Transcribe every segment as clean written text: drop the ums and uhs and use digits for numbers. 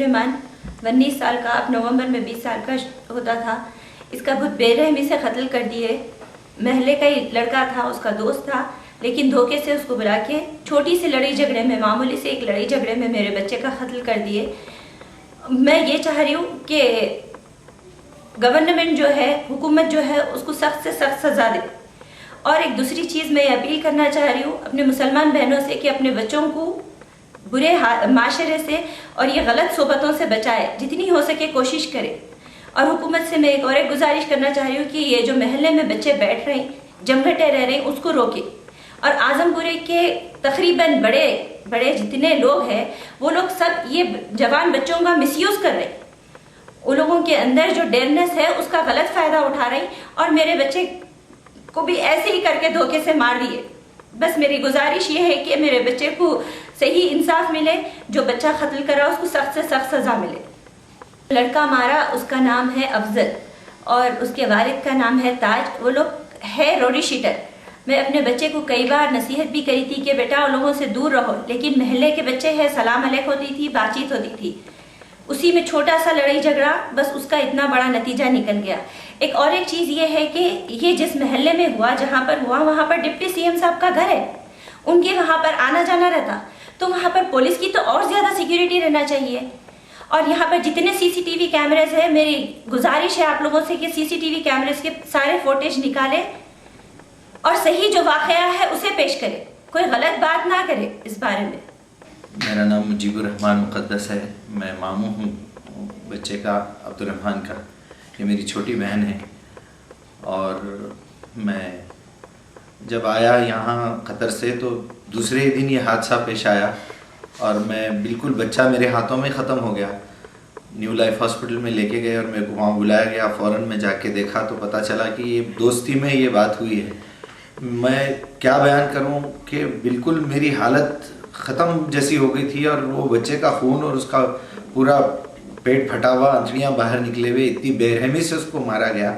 من 19 साल का, अब नवंबर में 20 साल का होता था। इसका बहुत बेरहमी से कत्ल कर दिए। महल्ले का ही लड़का था, उसका दोस्त था, लेकिन धोखे से उसको बुला के छोटी सी लड़ाई झगड़े में, मामूली से एक लड़ाई झगड़े में मेरे बच्चे का कत्ल कर दिए। मैं ये चाह रही हूँ कि गवर्नमेंट जो है, हुकूमत जो है, उसको सख्त से सख्त सज़ा दे। और एक दूसरी चीज़ मैं अपील करना चाह रही हूँ अपने मुसलमान बहनों से कि अपने बच्चों को बुरे माशरे से और ये गलत सोबतों से बचाए, जितनी हो सके कोशिश करे। और हुकूमत से मैं एक गुजारिश करना चाह रही हूँ कि ये जो महल्ले में बच्चे बैठ रहे हैं, जमघटे रह रहे हैं, उसको रोके। और आजमपुरे के तकरीबन बड़े बड़े जितने लोग हैं, वो लोग सब ये जवान बच्चों का मिसयूज़ कर रहे हैं। उन लोगों के अंदर जो डेयरनेस है उसका गलत फ़ायदा उठा रहे हैं, और मेरे बच्चे को भी ऐसे ही करके धोखे से मार दिए। बस मेरी गुजारिश ये है कि मेरे बच्चे को सही इंसाफ मिले, जो बच्चा कत्ल करा उसको सख्त से सख्त सज़ा मिले। लड़का मारा, उसका नाम है अफजल और उसके वालिद का नाम है ताज। वो लोग है रोडी शीटर। मैं अपने बच्चे को कई बार नसीहत भी करी थी कि बेटा उन लोगों से दूर रहो, लेकिन महल्ले के बच्चे हैं, सलाम अलैक होती थी, बातचीत होती थी। उसी में छोटा सा लड़ाई झगड़ा, बस उसका इतना बड़ा नतीजा निकल गया। एक चीज़ ये है कि ये जिस महल्ले में हुआ, जहाँ पर हुआ, वहाँ पर डिप्टी सीएम साहब का घर है, उनके वहाँ पर आना जाना रहता, तो वहाँ पर पुलिस की तो और ज़्यादा सिक्योरिटी रहना चाहिए। और यहाँ पर जितने सीसीटीवी कैमरेज है, मेरी गुजारिश है आप लोगों से कि सीसीटीवी कैमरेज के सारे फुटेज निकाले और सही जो वाक़या है उसे पेश करे, कोई गलत बात ना करे इस बारे में। मेरा नाम मुजीबुर रहमान मुक़द्दस है। मैं मामू हूँ बच्चे का, अब्दुर्रहमान का। ये मेरी छोटी बहन है। और मैं जब आया यहाँ कतर से तो दूसरे ही दिन ये हादसा पेश आया और मैं बिल्कुल, बच्चा मेरे हाथों में ख़त्म हो गया। न्यू लाइफ हॉस्पिटल में लेके गए और मेरे को वहाँ बुलाया गया। फ़ौरन में जाके देखा तो पता चला कि ये दोस्ती में ये बात हुई है। मैं क्या बयान करूँ कि बिल्कुल मेरी हालत ख़त्म जैसी हो गई थी। और वो बच्चे का खून और उसका पूरा पेट फटा हुआ, आंतड़ियाँ बाहर निकले हुए, इतनी बेरहमी से उसको मारा गया।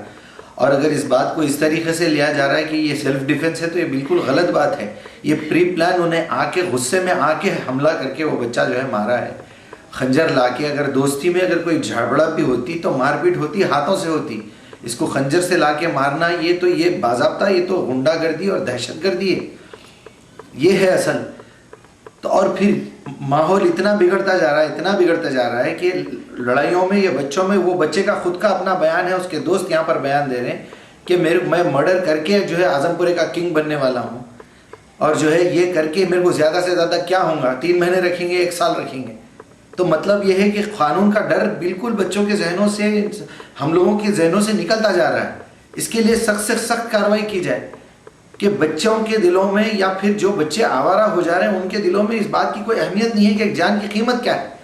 और अगर इस बात को इस तरीके से लिया जा रहा है कि ये सेल्फ डिफेंस है तो ये बिल्कुल गलत बात है। ये प्री प्लान, उन्हें आके गुस्से में आके हमला करके वो बच्चा जो है मारा है। खंजर लाके, अगर दोस्ती में अगर कोई झगड़ा भी होती तो मारपीट होती, हाथों से होती। इसको खंजर से लाके मारना, ये बाज़ाब्ता, ये तो गुंडागर्दी और दहशतगर्दी है, ये है असल। तो और फिर माहौल इतना बिगड़ता जा रहा है कि लड़ाइयों में या बच्चों में, वो बच्चे का खुद का अपना बयान है, उसके दोस्त यहाँ पर बयान दे रहे हैं कि मैं मर्डर करके जो है आजमपुरे का किंग बनने वाला हूँ, और जो है ये करके मेरे को ज़्यादा से ज़्यादा क्या होगा, 3 महीने रखेंगे, 1 साल रखेंगे। तो मतलब ये है कि कानून का डर बिल्कुल बच्चों के जहनों से, हम लोगों के जहनों से निकलता जा रहा है। इसके लिए सख्त से सख्त कार्रवाई की जाए कि बच्चों के दिलों में, या फिर जो बच्चे आवारा हो जा रहे हैं उनके दिलों में इस बात की कोई अहमियत नहीं है कि एक जान की कीमत क्या है।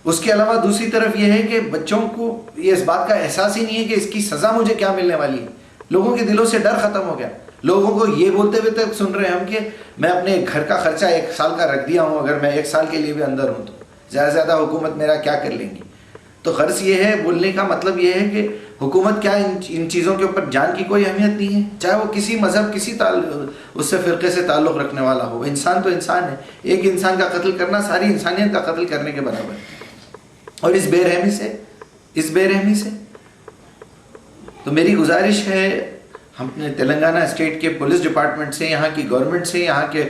उसके अलावा दूसरी तरफ यह है कि बच्चों को ये इस बात का एहसास ही नहीं है कि इसकी सज़ा मुझे क्या मिलने वाली है। लोगों के दिलों से डर ख़त्म हो गया। लोगों को ये बोलते हुए तक सुन रहे हैं हम कि मैं अपने घर का खर्चा 1 साल का रख दिया हूँ, अगर मैं 1 साल के लिए भी अंदर हूँ तो ज़्यादा से ज़्यादा हुकूमत मेरा क्या कर लेंगी। तो गर्ज ये है, बोलने का मतलब ये है कि हुकूमत क्या इन चीज़ों के ऊपर जान की कोई अहमियत नहीं है, चाहे वो किसी मज़हब, किसी उससे फ़िरक़े से ताल्लुक़ रखने वाला हो। इंसान तो इंसान है। एक इंसान का कत्ल करना सारी इंसानियत का कत्ल करने के बराबर है। और इस बेरहमी से तो मेरी गुजारिश है हमने तेलंगाना स्टेट के पुलिस डिपार्टमेंट से, यहाँ की गवर्नमेंट से, यहाँ के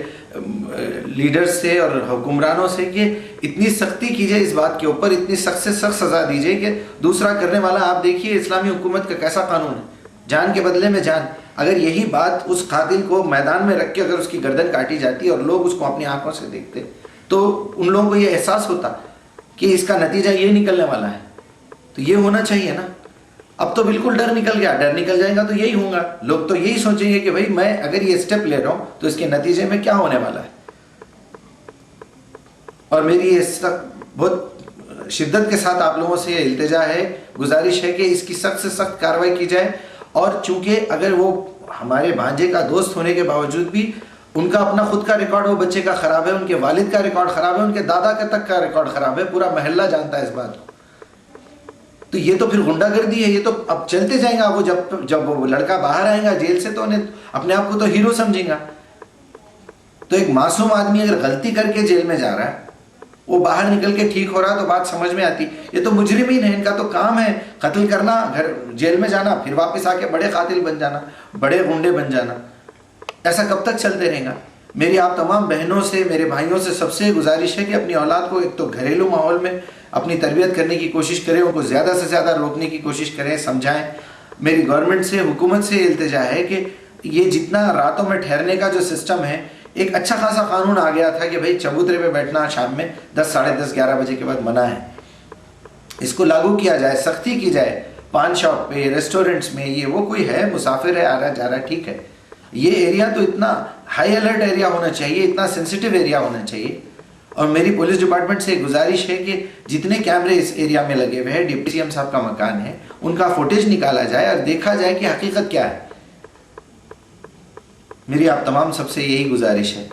लीडर्स से और हुक्मरानों से कि इतनी सख्ती कीजिए इस बात के ऊपर, इतनी सख्त से सख्त सज़ा दीजिए कि दूसरा करने वाला, आप देखिए इस्लामी हुकूमत का कैसा कानून है, जान के बदले में जान। अगर यही बात उस कातिल को मैदान में रख के अगर उसकी गर्दन काटी जाती और लोग उसको अपनी आंखों से देखते तो उन लोगों को ये एहसास होता कि इसका नतीजा ये निकलने वाला है। तो ये होना चाहिए ना। अब तो बिल्कुल डर निकल गया। डर निकल जाएगा तो यही होगा। लोग तो यही सोचेंगे कि भाई मैं अगर ये स्टेप ले रहा हूं तो इसके नतीजे में क्या होने वाला है। और मेरी बहुत शिद्दत के साथ आप लोगों से ये इल्तिजा है, गुजारिश है कि इसकी सख्त से सख्त कार्रवाई की जाए। और चूंकि अगर वो हमारे भांजे का दोस्त होने के बावजूद भी उनका अपना खुद का रिकॉर्ड वो बच्चे का खराब है, उनके वालिद का रिकॉर्ड खराब है, उनके दादा का तक का रिकॉर्ड खराब है, पूरा महल्ला जानता है इस बात को। तो ये तो फिर गुंडागर्दी है। ये तो अब चलते जाएगा। वो जब वो लड़का बाहर आएगा जेल से तो उन्हें अपने आप को तो हीरो समझेगा। तो एक मासूम आदमी अगर गलती करके जेल में जा रहा है, وہ باہر نکل کے ٹھیک ہو رہا تو بات سمجھ میں آتی. یہ تو مجرمین ہیں, ان کا تو کام ہے قتل کرنا, گھر جیل میں جانا, پھر واپس آ کے بڑے قاتل بن جانا, بڑے غنڈے بن جانا. ایسا کب تک چلتے رہے گا؟ میری آپ تمام بہنوں سے, میرے بھائیوں سے سب سے گزارش ہے کہ اپنی اولاد کو ایک تو گھریلو ماحول میں اپنی تربیت کرنے کی کوشش کریں, ان کو زیادہ سے زیادہ روکنے کی کوشش کریں, سمجھائیں. میری گورنمنٹ سے, حکومت سے التجا ہے کہ یہ جتنا راتوں میں ٹھہرنے کا جو سسٹم ہے, ایک اچھا خاصا قانون آ گیا تھا کہ بھائی چبوترے پہ بیٹھنا شام میں 10, ساڑھے 10, 11 بجے کے بعد منع ہے. اس کو لاگو کیا جائے, سختی کی جائے. پان شاپ پہ, ریسٹورنٹس میں, یہ وہ کوئی ہے مسافر ہے, آ رہا جا رہا, ٹھیک ہے. یہ ایریا تو اتنا ہائی الرٹ ایریا ہونا چاہیے, اتنا سینسیٹیو ایریا ہونا چاہیے. اور میری پولیس ڈپارٹمنٹ سے گزارش ہے کہ جتنے کیمرے اس ایریا میں لگے ہوئے ہیں, ڈپٹی سی ایم صاحب کا مکان ہے, ان کا فوٹیج نکالا جائے اور دیکھا جائے کہ حقیقت کیا ہے. میری آپ تمام سب سے یہی گزارش ہے.